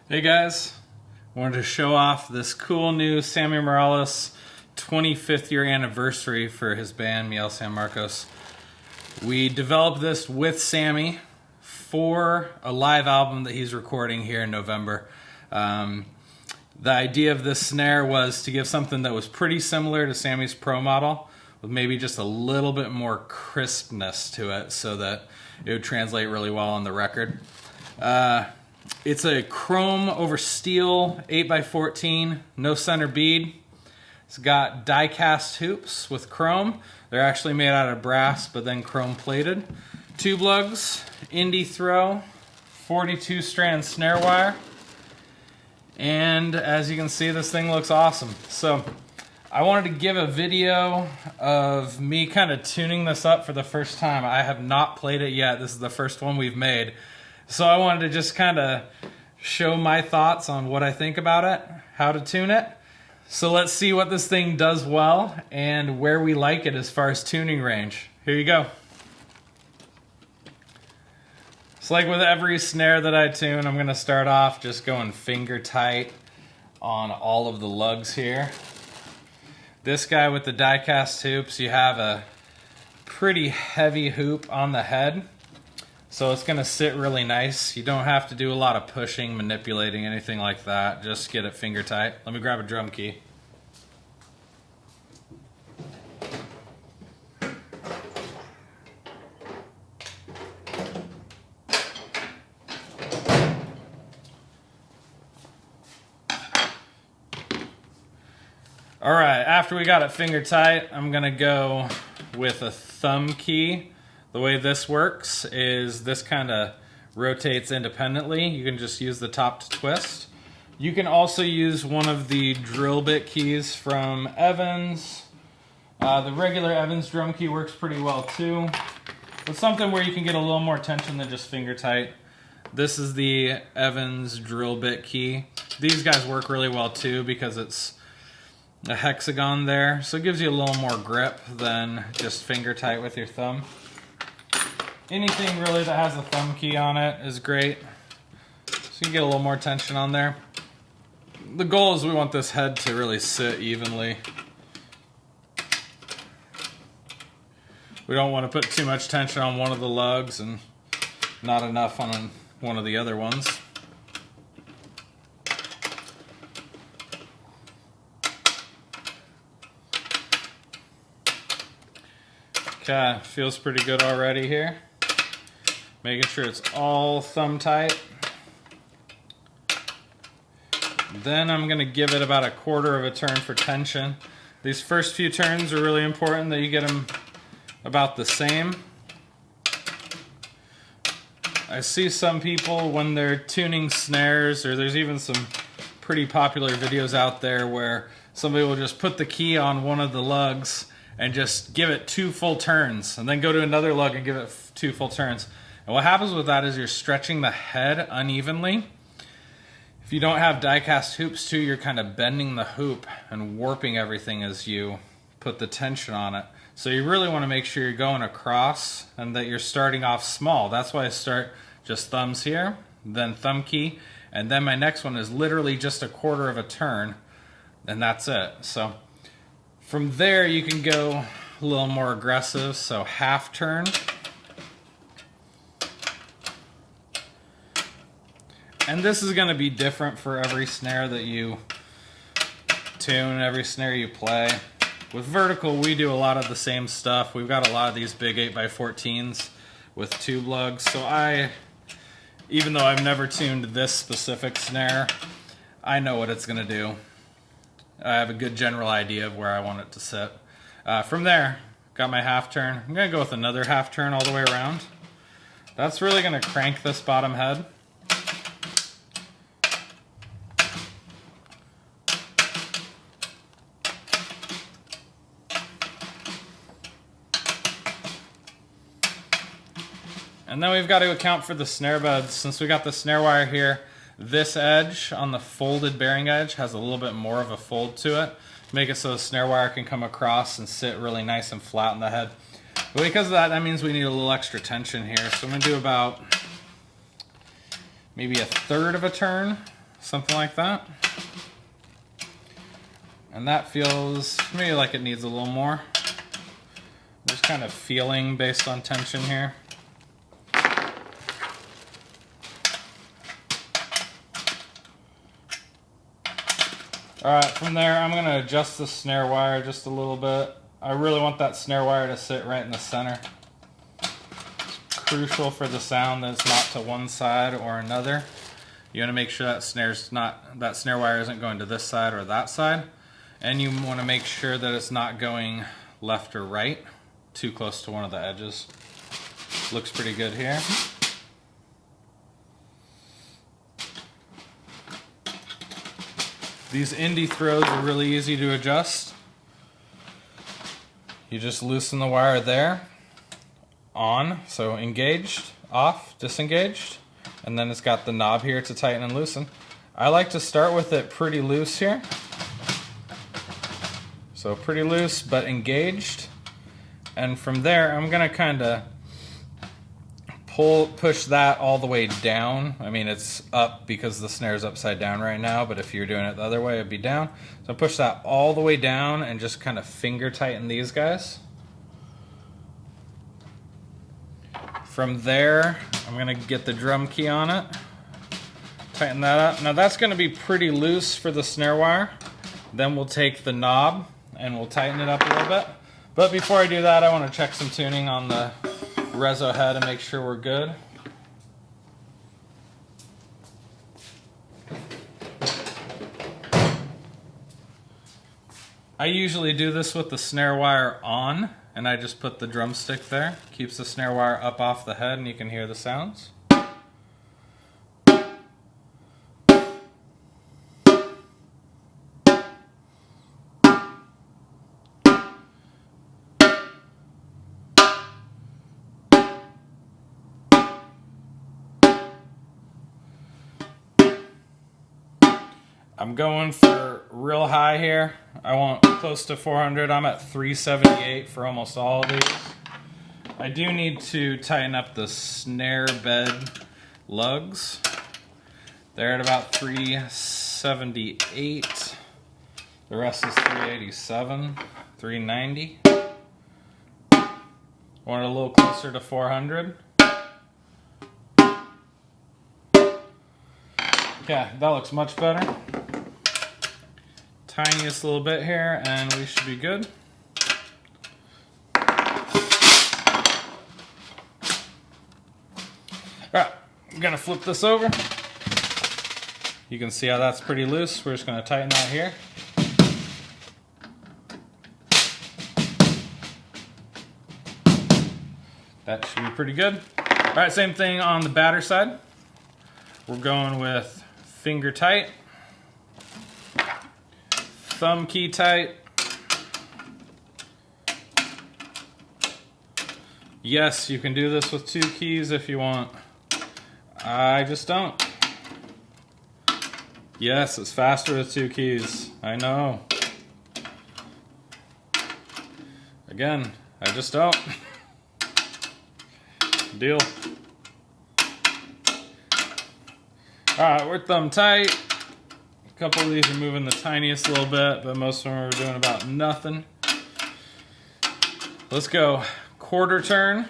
Hey guys, wanted to show off this cool new Samy Morales 25th year anniversary for his band Miel San Marcos. We developed this with Samy for a live album that he's recording here in November. The idea of this snare was to give something that was pretty similar to Samy's Pro model, with maybe just a little bit more crispness to it so that it would translate really well on the record. It's a chrome over steel 8x14, no center bead. It's got diecast hoops with chrome. They're actually made out of brass, but then chrome plated. Tube lugs, Inde throw, 42 strand snare wire. And as you can see, this thing looks awesome. So I wanted to give a video of me kind of tuning this up for the first time. I have not played it yet. This is the first one we've made. So I wanted to just kind of show my thoughts on what I think about it, how to tune it. So let's see what this thing does well and where we like it as far as tuning range. Here you go. So like with every snare that I tune, I'm going to start off just going finger tight on all of the lugs here. This guy with the diecast hoops, you have a pretty heavy hoop on the head. So it's going to sit really nice. You don't have to do a lot of pushing, manipulating, anything like that. Just get it finger tight. Let me grab a drum key. All right, after we got it finger tight, I'm going to go with a thumb key. The way this works is this kind of rotates independently. You can just use the top to twist. You can also use one of the drill bit keys from Evans. The regular Evans drum key works pretty well too. But something where you can get a little more tension than just finger tight. This is the Evans drill bit key. These guys work really well too because it's a hexagon there. So it gives you a little more grip than just finger tight with your thumb. Anything really that has a thumb key on it is great. So you can get a little more tension on there. The goal is we want this head to really sit evenly. We don't want to put too much tension on one of the lugs and not enough on one of the other ones. Okay, feels pretty good already here. Making sure it's all thumb tight. Then I'm going to give it about a quarter of a turn for tension. These first few turns are really important that you get them about the same. I see some people when they're tuning snares, or there's even some pretty popular videos out there where somebody will just put the key on one of the lugs and just give it 2 full turns, and then go to another lug and give it 2 full turns. And what happens with that is you're stretching the head unevenly. If you don't have die-cast hoops too, you're kind of bending the hoop and warping everything as you put the tension on it. So you really want to make sure you're going across and that you're starting off small. That's why I start just thumbs here, then thumb key, and then my next one is literally just a quarter of a turn, and that's it. So from there you can go a little more aggressive, so half turn. And this is going to be different for every snare that you tune, every snare you play. With vertical, we do a lot of the same stuff. We've got a lot of these big 8x14s with tube lugs. So even though I've never tuned this specific snare, I know what it's going to do. I have a good general idea of where I want it to sit. From there, got my half turn. I'm going to go with another half turn all the way around. That's really going to crank this bottom head. And then we've got to account for the snare beds. Since we got the snare wire here, this edge on the folded bearing edge has a little bit more of a fold to it. Make it so the snare wire can come across and sit really nice and flat in the head. But because of that, that means we need a little extra tension here. So I'm going to do about maybe a third of a turn. something like that. And that feels to me like it needs a little more. Just kind of feeling based on tension here. Alright, from there I'm going to adjust the snare wire just a little bit. I really want that snare wire to sit right in the center. It's crucial for the sound that it's not to one side or another. You want to make sure that snare wire isn't going to this side or that side. And you want to make sure that it's not going left or right, too close to one of the edges. Looks pretty good here. These Inde throws are really easy to adjust. You just loosen the wire there, on, so engaged, off, disengaged, and then it's got the knob here to tighten and loosen. I like to start with it pretty loose here. So pretty loose but engaged. And from there I'm gonna kinda push that all the way down. I mean, it's up because the snare's upside down right now, but if you're doing it the other way, it'd be down. So push that all the way down and just kind of finger tighten these guys. From there, I'm gonna get the drum key on it, tighten that up. Now that's gonna be pretty loose for the snare wire. Then we'll take the knob and we'll tighten it up a little bit. But before I do that, I wanna check some tuning on the reso head and make sure we're good. I usually do this with the snare wire on, and I just put the drumstick there. Keeps the snare wire up off the head and you can hear the sounds. I'm going for real high here. I want close to 400. I'm at 378 for almost all of these. I do need to tighten up the snare bed lugs. They're at about 378. The rest is 387, 390. Want it a little closer to 400. Okay, that looks much better. Tiniest little bit here and we should be good. Alright, I'm gonna flip this over. You can see how that's pretty loose. We're just gonna tighten that here. That should be pretty good. Alright, same thing on the batter side. We're going with finger tight, thumb key tight. Yes, you can do this with 2 keys if you want. I just don't. Yes, it's faster with 2 keys. I know. Again, I just don't. Deal. Alright, we're thumb tight. A couple of these are moving the tiniest little bit, but most of them are doing about nothing. Let's go. Quarter turn.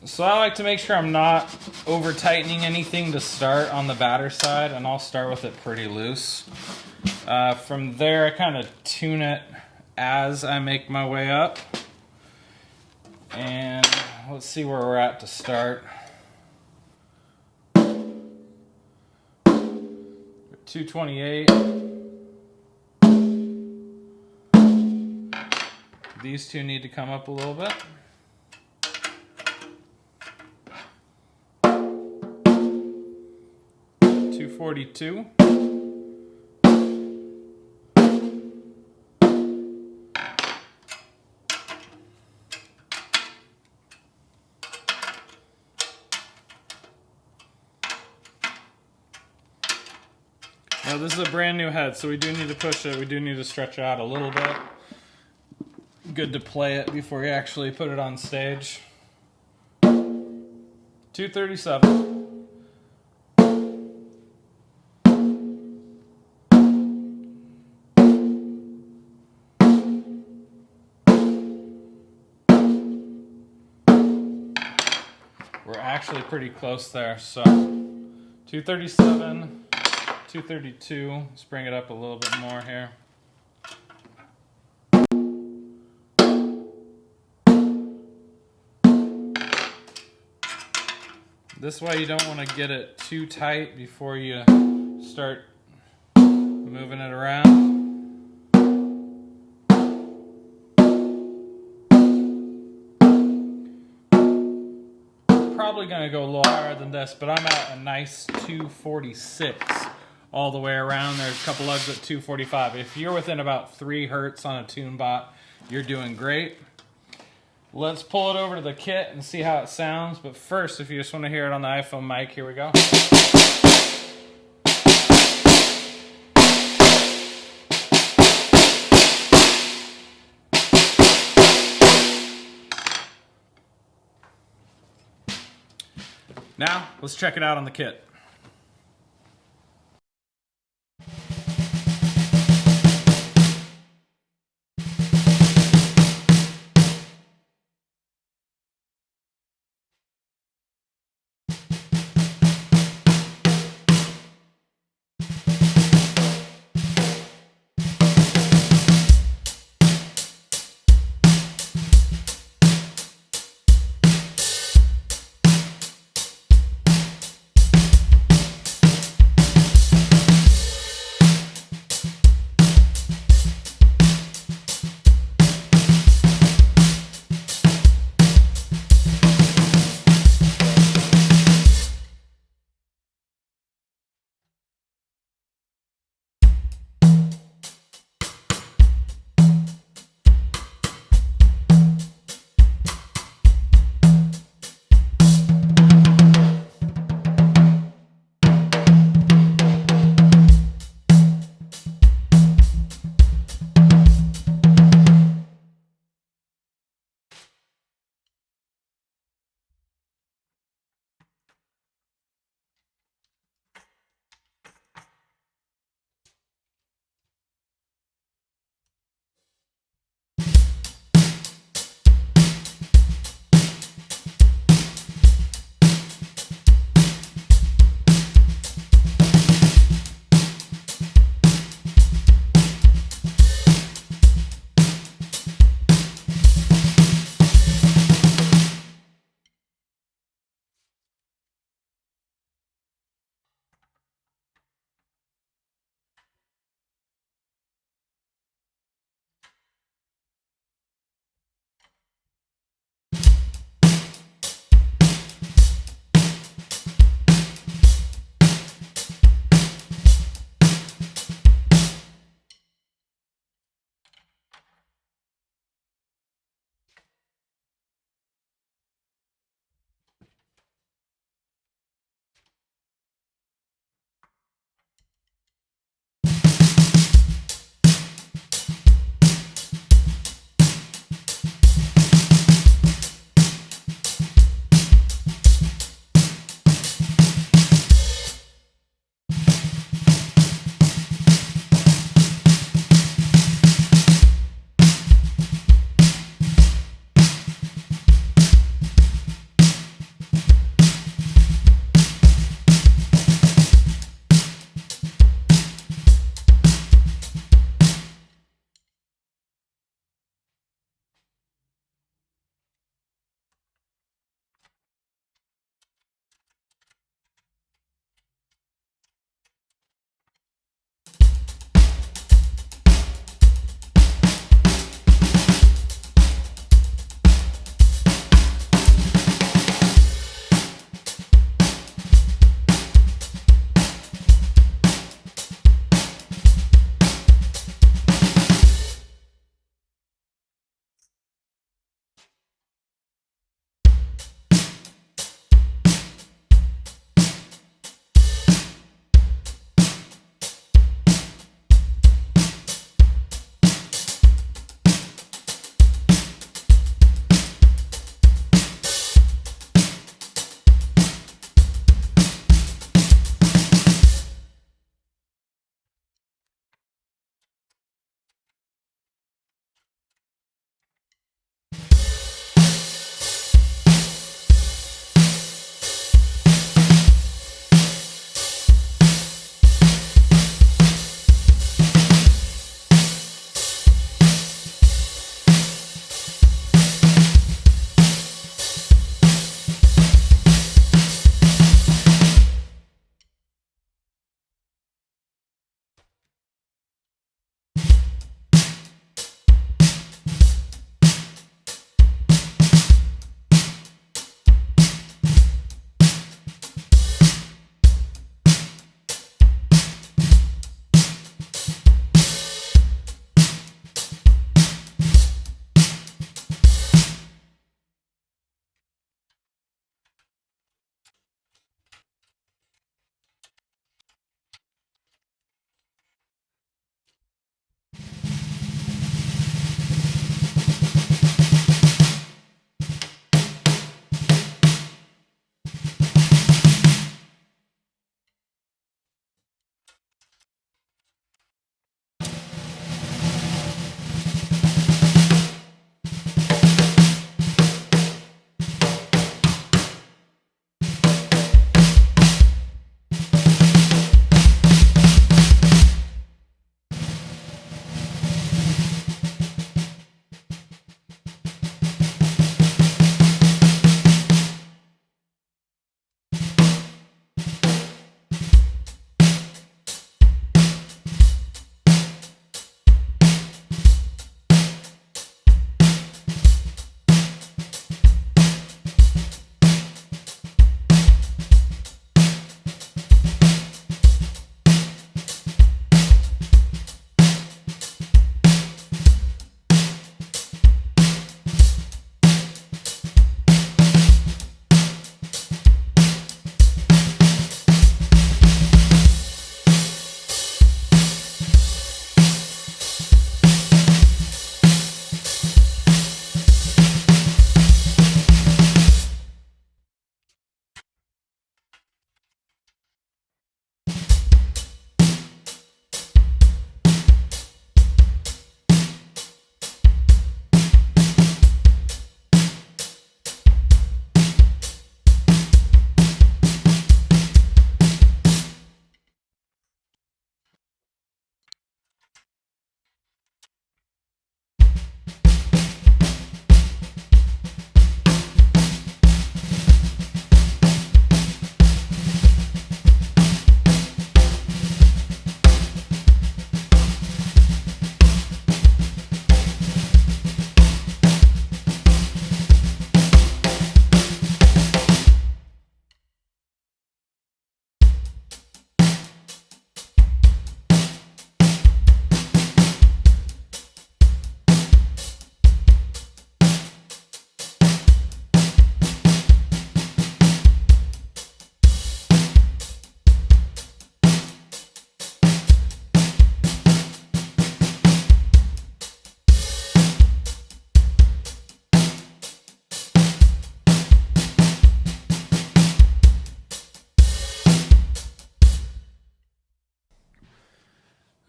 So I like to make sure I'm not over tightening anything to start on the batter side, and I'll start with it pretty loose. From there I kind of tune it as I make my way up. And let's see where we're at to start. 228. These two need to come up a little bit. 242. Now this is a brand new head, so we do need to push it. We do need to stretch it out a little bit. Good to play it before you actually put it on stage. 237. We're actually pretty close there, so 237, 232. Let's bring it up a little bit more here. This way you don't want to get it too tight before you start moving it around. Probably going to go a little higher than this, but I'm at a nice 246 all the way around. There's a couple lugs at 245. If you're within about 3 hertz on a tune bot, you're doing great. Let's pull it over to the kit and see how it sounds. But first, if you just want to hear it on the iPhone mic, here we go. Now, let's check it out on the kit.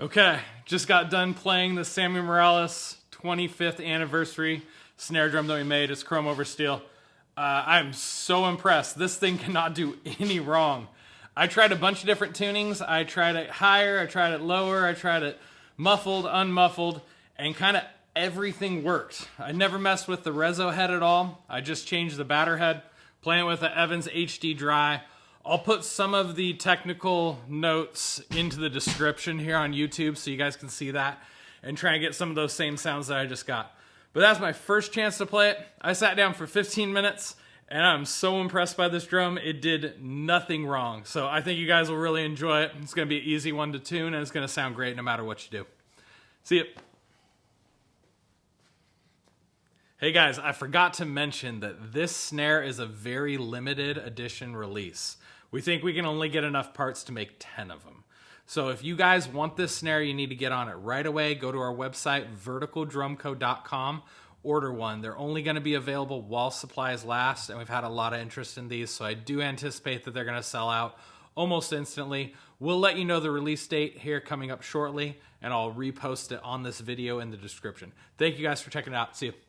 Okay, just got done playing the Samy Morales 25th anniversary snare drum that we made. It's chrome over steel. I'm so impressed. This thing cannot do any wrong. I tried a bunch of different tunings. I tried it higher, I tried it lower, I tried it muffled, unmuffled, and kind of everything worked. I never messed with the reso head at all. I just changed the batter head, playing with the Evans HD Dry. I'll put some of the technical notes into the description here on YouTube so you guys can see that and try and get some of those same sounds that I just got. But that's my first chance to play it. I sat down for 15 minutes and I'm so impressed by this drum. It did nothing wrong. So I think you guys will really enjoy it. It's going to be an easy one to tune and it's going to sound great no matter what you do. See ya. Hey guys, I forgot to mention that this snare is a very limited edition release. We think we can only get enough parts to make 10 of them. So if you guys want this snare, you need to get on it right away. Go to our website, verticaldrumco.com, order one. They're only going to be available while supplies last, and we've had a lot of interest in these, so I do anticipate that they're going to sell out almost instantly. We'll let you know the release date here coming up shortly, and I'll repost it on this video in the description. Thank you guys for checking it out. See you.